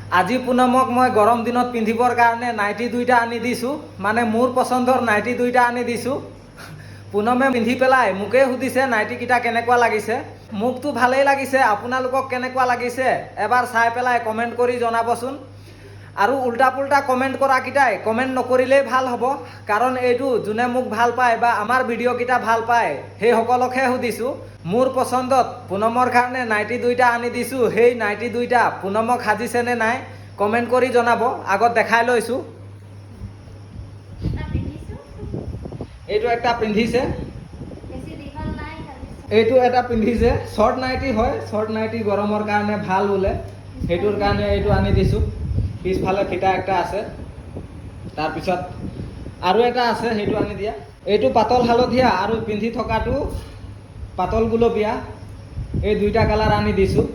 আজি পুনমক মই গৰম দিনত পিন্ধিবৰ কাৰণে নাইটি দুইটা আনি দিছোঁ, মানে মোৰ পচন্দৰ নাইটি দুইটা আনি দিছোঁ। পুনমে পিন্ধি পেলাই মোকে সুধিছে নাইটিকেইটা কেনেকুৱা লাগিছে। মোকতো ভালেই লাগিছে, আপোনালোকক কেনেকুৱা লাগিছে এবাৰ চাই পেলাই কমেণ্ট কৰি জনাবচোন। আৰু উল্টা পুল্টা কমেণ্ট কৰাকেইটাই কমেণ্ট নকৰিলেই ভাল হ'ব, কাৰণ এইটো যোনে মোক ভাল পায় বা আমাৰ ভিডিঅ'কেইটা ভাল পায় সেইসকলকহে সুধিছোঁ। মোৰ পচন্দত পুনমৰ কাৰণে নাইটি দুইটা আনি দিছোঁ, সেই নাইটি দুইটা পুনমক সাজিছেনে নাই কমেণ্ট কৰি জনাব। আগত দেখাই লৈছোঁ, এইটো একটা পিন্ধিছে, এইটো এটা পিন্ধিছে। শ্বৰ্ট নাইটি হয়, শ্বৰ্ট নাইটি গৰমৰ কাৰণে ভাল বোলে, সেইটোৰ কাৰণে এইটো আনি দিছোঁ। পিছফালে ফিটা একটা আছে, তাৰপিছত আৰু এটা আছে সেইটো আনি দিয়া। এইটো পাতল হালধীয়া আৰু পিন্ধি থকাটো পাতল গুলপীয়া, এই দুইটা কালাৰ আনি দিছোঁ।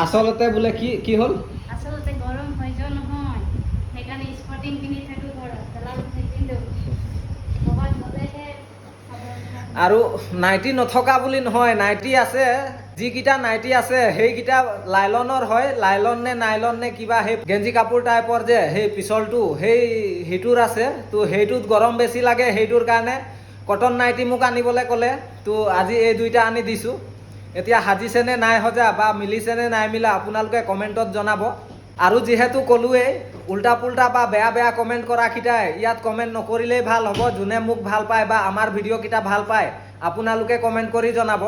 আচলতে বোলে কি হ'ল, আচলতে গৰম হৈ যোৱা নহয়, সেইকাৰণে স্পৰ্টিং পিন্ধি থাকোঁ ঘৰত, তেলাল নিপিন্ধো। আৰু নাইটি নথকা বুলি নহয়, নাইটি আছে। যিকেইটা নাইটি আছে সেইকেইটা লাইলনৰ হয়, লাইলন নে নাইলন নে কিবা, সেই গেঞ্জি কাপোৰ টাইপৰ যে সেই পিছলটো সেইটোৰ আছে। তো সেইটোত গৰম বেছি লাগে, সেইটোৰ কাৰণে কটন নাইটি মোক আনিবলৈ ক'লে। তো আজি এই দুইটা আনি দিছোঁ। এতিয়া সাজিছেনে নাই সজা বা মিলিছেনে নাই মিলা আপোনালোকে কমেণ্টত জনাব। আৰু যিহেতু ক'লোৱেই, উল্টা পুল্টা বা বেয়া বেয়া কমেণ্ট কৰাকেইটাই ইয়াত কমেণ্ট নকৰিলেই ভাল হ'ব। যোনে মোক ভাল পায় বা আমাৰ ভিডিঅ'কেইটা ভাল পায় আপোনালোকে কমেণ্ট কৰি জনাব।